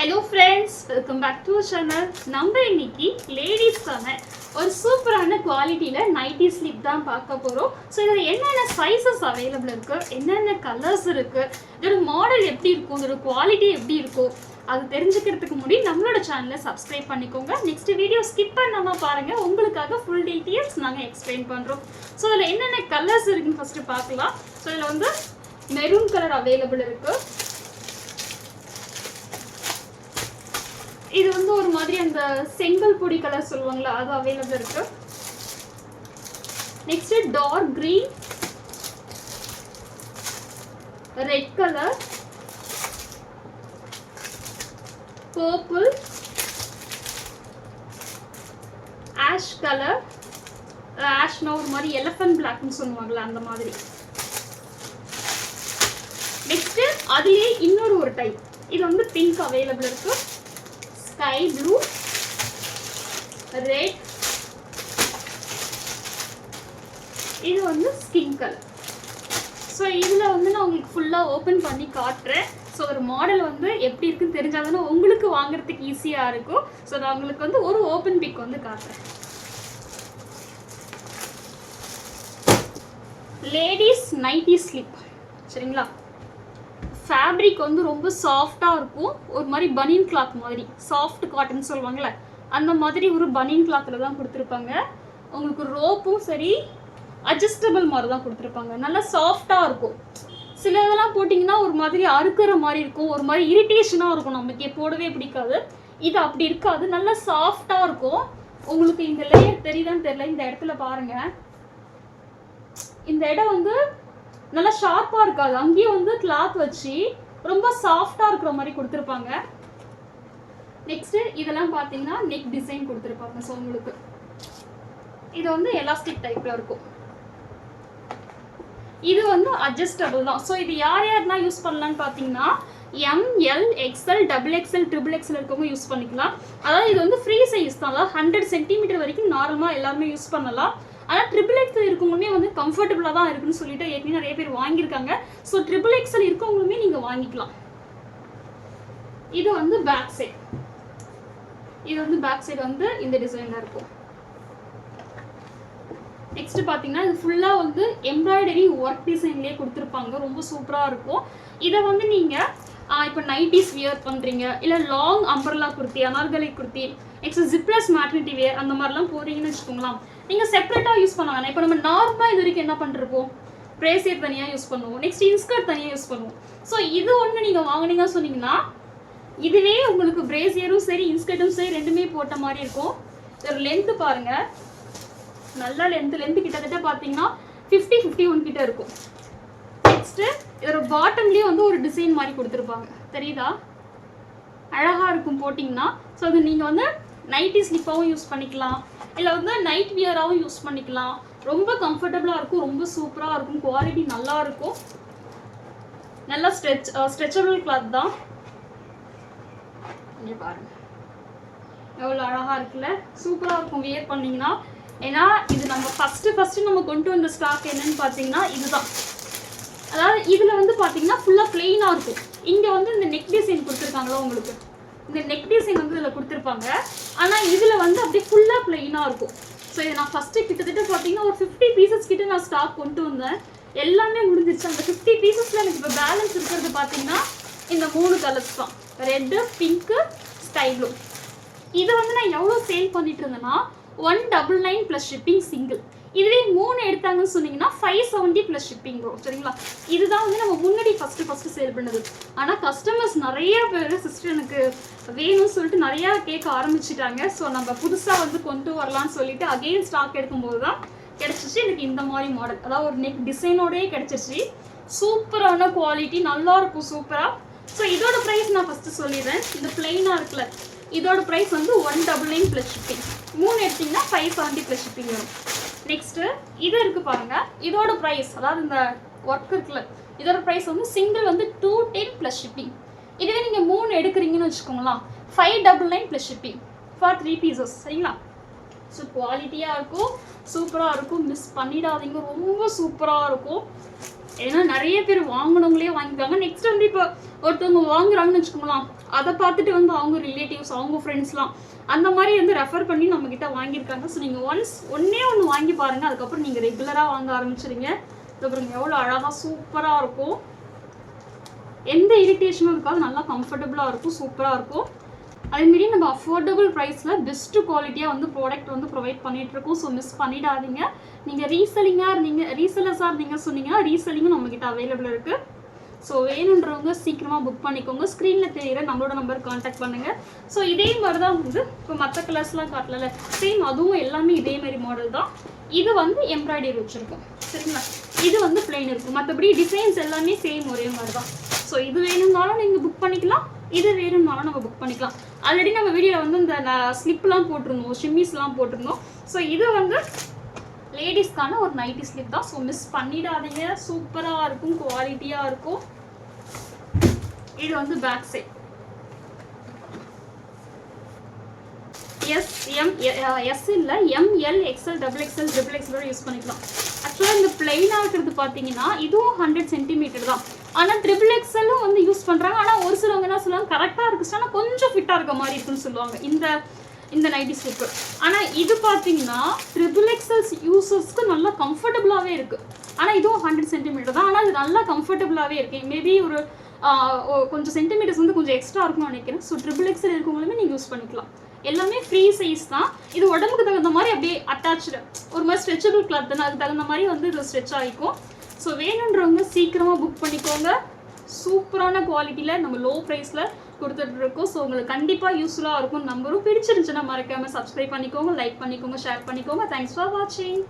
Hello friends, welcome back to our channel. நம்ம இன்னைக்கு லேடிஸ்க்கான ஒரு சூப்பரான குவாலிட்டியில நைட்டி ஸ்லிப் தான் பார்க்க போறோம். ஸோ இதில் என்னென்ன சைஸஸ் அவைலபிள் இருக்கு, என்னென்ன கலர்ஸ் இருக்கு, இதோட மாடல் எப்படி இருக்கும், இதோட குவாலிட்டி எப்படி இருக்கும், அது தெரிஞ்சுக்கிறதுக்கு முன்னாடி நம்மளோட சேனலை சப்ஸ்கிரைப் பண்ணிக்கோங்க. நெக்ஸ்ட் வீடியோ ஸ்கிப் பண்ணாம பாருங்க, உங்களுக்காக ஃபுல் டீட்டெயில்ஸ் நாங்கள் எக்ஸ்பிளைன் பண்றோம். ஸோ இதில் என்னென்ன கலர்ஸ் இருக்குன்னு ஃபர்ஸ்ட் பார்க்கலாம். ஸோ இதில் வந்து மெரூன் கலர் அவைலபிள் இருக்கு. இது வந்து ஒரு மாதிரி அந்த செங்கல் பொடி கலர் சொல்லுவாங்களா, அது அவைலபிள் இருக்கு. Next dark green, red colour, purple, ash colour, ஆஷ்னா ஒரு மாதிரி எலிஃபண்ட் பிளாக்னு சொல்லுவாங்களா அந்த மாதிரி. நெக்ஸ்ட் அதுலயே இன்னொரு ஒரு டைப், இது வந்து பிங்க் அவைலபிள் இருக்கு, ஸ்கை ப்ளூ, ரெட், இது வந்து ஸ்கின் கலர். ஸோ இதில் வந்து நான் உங்களுக்கு ஃபுல்லாக ஓப்பன் பண்ணி காட்டுறேன். ஸோ ஒரு மாடல் வந்து எப்படி இருக்குன்னு தெரிஞ்சாதானே உங்களுக்கு வாங்குறதுக்கு ஈஸியாக இருக்கும். ஸோ நான் உங்களுக்கு வந்து ஒரு ஓப்பன் பிக் வந்து காட்டுறேன். லேடிஸ் நைட்டி ஸ்லிப் சரிங்களா. ஃபேப்ரிக் வந்து ரொம்ப சாஃப்டாக இருக்கும், ஒரு மாதிரி பனியன் கிளாத் மாதிரி, சாஃப்ட் காட்டன் சொல்லுவாங்கள்ல அந்த மாதிரி ஒரு பனியன் கிளாத்தில் தான் கொடுத்துருப்பாங்க. உங்களுக்கு ரோப்பும் சரி அட்ஜஸ்டபிள் மாதிரி தான் கொடுத்துருப்பாங்க. நல்லா சாஃப்டாக இருக்கும். சில இதெல்லாம் போட்டிங்கன்னா ஒரு மாதிரி அறுக்கிற மாதிரி இருக்கும், ஒரு மாதிரி இரிட்டேஷனாக இருக்கும், நமக்கு போடவே பிடிக்காது. இது அப்படி இருக்காது, நல்லா சாஃப்டாக இருக்கும். உங்களுக்கு இந்த லேயர் தெரியுதான்னு தெரியல, இந்த இடத்துல பாருங்கள், இந்த இடம் வந்து நல்லா ஷார்ப்பாக இருக்காது, அங்கேயும் வந்து கிளாத் வச்சு ரொம்ப சாஃப்டாக இருக்கிற மாதிரி கொடுத்துருப்பாங்க. நெக்ஸ்ட்டு இதெல்லாம் பார்த்தீங்கன்னா நெக் டிசைன் கொடுத்துருப்பாங்க. ஸோ உங்களுக்கு இது வந்து எலாஸ்டிக் டைப்பில் இருக்கும். இது வந்து அட்ஜஸ்டபிள் தான். ஸோ இது யார் யாரெல்லாம் யூஸ் பண்ணலான்னு பார்த்தீங்கன்னா ML XL XXL XXL இருக்கவங்க யூஸ் பண்ணிக்கலாம். அதாவது இது வந்து ஃப்ரீ சைஸ் தான், அதாவது 100 சென்டிமீட்டர் வரைக்கும் நார்மலாக எல்லாருமே யூஸ் பண்ணலாம். ஆனால் XXL இருக்கவங்களுமே வந்து கம்ஃபர்டபுளாக தான் இருக்குன்னு சொல்லிட்டு ஏற்கனவே நிறைய பேர் வாங்கியிருக்காங்க. ஸோ XXL இருக்கவங்களுமே நீங்கள் வாங்கிக்கலாம். இது வந்து பேக் சைட், இது வந்து பேக் சைடு வந்து இந்த டிசைனாக இருக்கும். நெக்ஸ்ட் பார்த்தீங்கன்னா இது ஃபுல்லாக வந்து எம்ப்ராய்டரி ஒர்க் டிசைன்லேயே கொடுத்துருப்பாங்க, ரொம்ப சூப்பராக இருக்கும். இதை வந்து நீங்கள் இப்போ நைட்டிஸ் வியர் பண்ணுறீங்க, இல்லை long umbrella kurti, Anarkali kurti, next zipless maternity wear அந்த மாதிரிலாம் போகிறீங்கன்னு வச்சுக்கோங்களேன், நீங்கள் செப்பரேட்டாக யூஸ் பண்ண வேணாம். இப்போ நம்ம நார்மலாக இது வரைக்கும் என்ன பண்ணிருப்போம், பிரேசியர் தனியாக யூஸ் பண்ணுவோம், நெக்ஸ்ட் இன்ஸ்கர்ட் தனியாக யூஸ் பண்ணுவோம். ஸோ இது ஒன்று நீங்கள் வாங்கினீங்கன்னு சொன்னீங்கன்னா இதுவே உங்களுக்கு பிரேசியரும் சரி இன்ஸ்கர்ட்டும் சரி ரெண்டுமே போட்ட மாதிரி இருக்கும். ஒரு லென்த்து பாருங்கள், நல்ல லென்த்து கிட்டத்தட்ட பார்த்தீங்கன்னா 50-51 கிட்ட இருக்கும். நெக்ஸ்ட்டு இதோட பாட்டம்லேயே வந்து ஒரு டிசைன் மாதிரி கொடுத்துருப்பாங்க, தெரியுதா, அழகாக இருக்கும் போட்டிங்கன்னா. ஸோ அது நீங்கள் வந்து நைட்டி ஸ்லிப்பாகவும் யூஸ் பண்ணிக்கலாம், இல்லை வந்து நைட் வியராகவும் யூஸ் பண்ணிக்கலாம். ரொம்ப கம்ஃபர்டபுளாக இருக்கும், ரொம்ப சூப்பராக இருக்கும், குவாலிட்டி நல்லா இருக்கும், நல்லா ஸ்ட்ரெச்சபிள் கிளாத் தான். இங்கே பாருங்கள் எவ்வளோ அழகாக இருக்குல்ல, சூப்பராக இருக்கும் வியர் பண்ணிங்கன்னா. ஏன்னா இது நம்ம ஃபஸ்ட்டு நம்ம கொண்டு வந்த ஸ்டாக் என்னன்னு பார்த்தீங்கன்னா இதுதான். அதாவது இதில் வந்து பார்த்தீங்கன்னா ஃபுல்லாக பிளெயினாக இருக்கும். இங்கே வந்து இந்த நெக் டிசைன் கொடுத்துருக்காங்களா, உங்களுக்கு இந்த நெக் டிசைன் வந்து இதில் கொடுத்துருப்பாங்க. ஆனால் இதில் வந்து அப்படியே ஃபுல்லாக பிளெயினாக இருக்கும். ஸோ இதை நான் ஃபஸ்ட்டு கிட்டத்தட்ட பார்த்தீங்கன்னா ஒரு 50 பீசஸ் கிட்ட நான் ஸ்டாக் கொண்டு வந்தேன், எல்லாமே முடிஞ்சிருச்சு. அந்த 50 பீசஸில் எனக்கு இப்போ பேலன்ஸ் இருக்கிறது பார்த்தீங்கன்னா இந்த 3 கலர்ஸ் தான், ரெட்டு, பிங்க்கு, ஸ்கை ப்ளூ. இதை வந்து நான் எவ்வளோ சேல் பண்ணிட்டு இருந்தேன்னா 199 + ஷிப்பிங் சிங்கிள். இதுவே 3 எடுத்தாங்கன்னு சொன்னீங்கன்னா 570 + ஷிப்பிங் வரும் சரிங்களா. இதுதான் வந்து நம்ம முன்னாடி ஃபஸ்ட்டு சேல் பண்ணது. ஆனால் கஸ்டமர்ஸ் நிறைய பேர் சிஸ்டர் எனக்கு வேணும்னு சொல்லிட்டு நிறையா கேட்க ஆரம்பிச்சிட்டாங்க. ஸோ நம்ம புதுசாக வந்து கொண்டு வரலான்னு சொல்லிட்டு அகெயின் ஸ்டாக் எடுக்கும்போது தான் கிடச்சிச்சு எனக்கு இந்த மாதிரி மாடல். அதாவது ஒரு நெக் டிசைனோடயே கிடச்சிச்சு, சூப்பரான குவாலிட்டி, நல்லாயிருக்கும் சூப்பராக. ஸோ இதோட ப்ரைஸ் நான் ஃபஸ்ட்டு சொல்லிடுறேன். இந்த பிளெயினாக இருக்குல்ல, இதோட ப்ரைஸ் வந்து 199 + ஷிப்பிங். 3 எடுத்திங்கன்னா 570 + ஷிப்பிங் வரும். நெக்ஸ்ட்டு இது இருக்குது பாருங்கள், இதோட ப்ரைஸ் அதாவது இந்த ஒர்க் இருக்குல்ல, இதோட ப்ரைஸ் வந்து சிங்கிள் வந்து 210 + ஷிப்பிங். இதுவே நீங்கள் 3 எடுக்கிறீங்கன்னு வச்சுக்கோங்களேன் 599 + ஷிப்பிங் ஃபார் 3 பீசஸ் சரிங்களா. ஸோ குவாலிட்டியாக இருக்கும், சூப்பராக இருக்கும், மிஸ் பண்ணிடாதீங்க, ரொம்ப சூப்பராக இருக்கும். ஏன்னா நிறைய பேர் வாங்கினவங்களே வாங்கிப்பாங்க. நெக்ஸ்ட் வந்து இப்போ ஒருத்தவங்க வாங்குறாங்கன்னு வச்சுக்கோங்களேன், அதை பார்த்துட்டு வந்து அவங்க ரிலேட்டிவ்ஸ் அவங்க ஃப்ரெண்ட்ஸ்லாம் அந்த மாதிரி வந்து ரெஃபர் பண்ணி நம்மக்கிட்ட வாங்கியிருக்காங்க. ஸோ நீங்கள் ஒன்றே ஒன்று வாங்கி பாருங்கள், அதுக்கப்புறம் நீங்கள் ரெகுலராக வாங்க ஆரம்பிச்சிருங்க. அப்புறம் எவ்வளோ அழகாக சூப்பராக இருக்கும், எந்த இரிட்டேஷனும் இருக்காது, நல்லா கம்ஃபர்டபுளாக இருக்கும், சூப்பராக இருக்கும். அதேமாரி நம்ம அஃபோர்டபுள் ப்ரைஸில் பெஸ்ட்டு குவாலிட்டியாக வந்து ப்ராடக்ட் வந்து ப்ரொவைட் பண்ணிகிட்ருக்கோம். ஸோ மிஸ் பண்ணிடாதீங்க. நீங்கள் ரீசெல்லர்ஸாக இருந்தீங்க சொன்னீங்கன்னா ரீசெல்லிங்கும் நம்மக்கிட்ட அவைலபிள் இருக்குது. ஸோ வேணுன்றவங்க சீக்கிரமாக புக் பண்ணிக்கோங்க. ஸ்க்ரீனில் தெரிகிற நம்மளோட நம்பர் கான்டாக்ட் பண்ணுங்கள். ஸோ இதே மாதிரி தான் வந்து இப்போ மற்ற கலர்ஸ்லாம் காட்டல, சேம் அதுவும் எல்லாமே இதேமாரி மாடல் தான். இது வந்து எம்ப்ராய்டரி வச்சுருக்கோம், சரிங்களா? இது வந்து பிளெயின் இருக்கும், மற்றபடி டிசைன்ஸ் எல்லாமே சேம் ஒரே மாதிரி தான். ஸோ இது வேணும்னாலும் நீங்கள் புக் பண்ணிக்கலாம், இது வேணும்னாலும் நம்ம புக் பண்ணிக்கலாம். ஆல்ரெடி நம்ம வீடியோவில் வந்து இந்த ஸ்லிப்லாம் போட்டிருந்தோம், ஷிம்மிஸ்லாம் போட்டிருந்தோம். ஸோ இது வந்து லேடிஸ்க்கான ஒரு நைட்டி ஸ்லிப் தான். ஸோ மிஸ் பண்ணிடாதீங்க, சூப்பராக இருக்கும், குவாலிட்டியாக இருக்கும். இது வந்து பேக் சைட் எஸ் இல்லை M L XL double XL triple XL use பண்ணிக்கலாம். ஆக்சுவலாக இந்த பிளெயினாக இருக்கிறது பார்த்தீங்கன்னா இதுவும் 100 சென்டிமீட்டர் தான். ஆனால் ட்ரிபிள் எக்ஸ்எல்லும் வந்து யூஸ் பண்ணுறாங்க. ஆனால் ஒரு சிலவங்க என்ன சொல்லுவாங்க, கரெக்டாக இருக்குச்சு ஆனால் கொஞ்சம் ஃபிட்டாக இருக்க மாதிரி இருக்குன்னு சொல்லுவாங்க இந்த நைட்டி ஸ்லிப்பு. ஆனால் இது பார்த்தீங்கன்னா ட்ரிபிள் எக்ஸ்எல்ஸ் யூசர்ஸ்க்கு நல்லா கம்ஃபர்டபுளாகவே இருக்குது. ஆனால் இதுவும் 100 சென்டிமீட்டர் தான், ஆனால் இது நல்லா கம்ஃபர்டபுளாகவே இருக்குது. மேபி ஒரு கொஞ்சம் சென்டிமீட்டர்ஸ் வந்து கொஞ்சம் எக்ஸ்ட்ரா இருக்கும்னு நினைக்கிறேன். ஸோ ட்ரிபிள் எக்ஸ்எல் இருக்கவங்களுமே நீங்கள் யூஸ் பண்ணிக்கலாம். எல்லாமே ஃப்ரீ சைஸ் தான். இது உடம்புக்கு தகுந்த மாதிரி அப்படியே அட்டாச்சு, ஒரு மாதிரி ஸ்ட்ரெச்சபிள் கிளாத் தானே, அதுக்கு தகுந்த மாதிரி வந்து இது ஸ்ட்ரெச் ஆகிக்கும். ஸோ வேணுன்றவங்க சீக்கிரமாக புக் பண்ணிக்கோங்க. சூப்பரான குவாலிட்டியில் நம்ம லோ ப்ரைஸில் கொடுத்துட்ருக்கோம். ஸோ உங்களுக்கு கண்டிப்பாக யூஸ்ஃபுல்லாக இருக்கும். நம்பரும் பிடிச்சிருந்துச்சுன்னா மறக்காமல் சப்ஸ்கிரைப் பண்ணிக்கோங்க, லைக் பண்ணிக்கோங்க, ஷேர் பண்ணிக்கோங்க. தேங்க்ஸ் ஃபார் வாட்சிங்.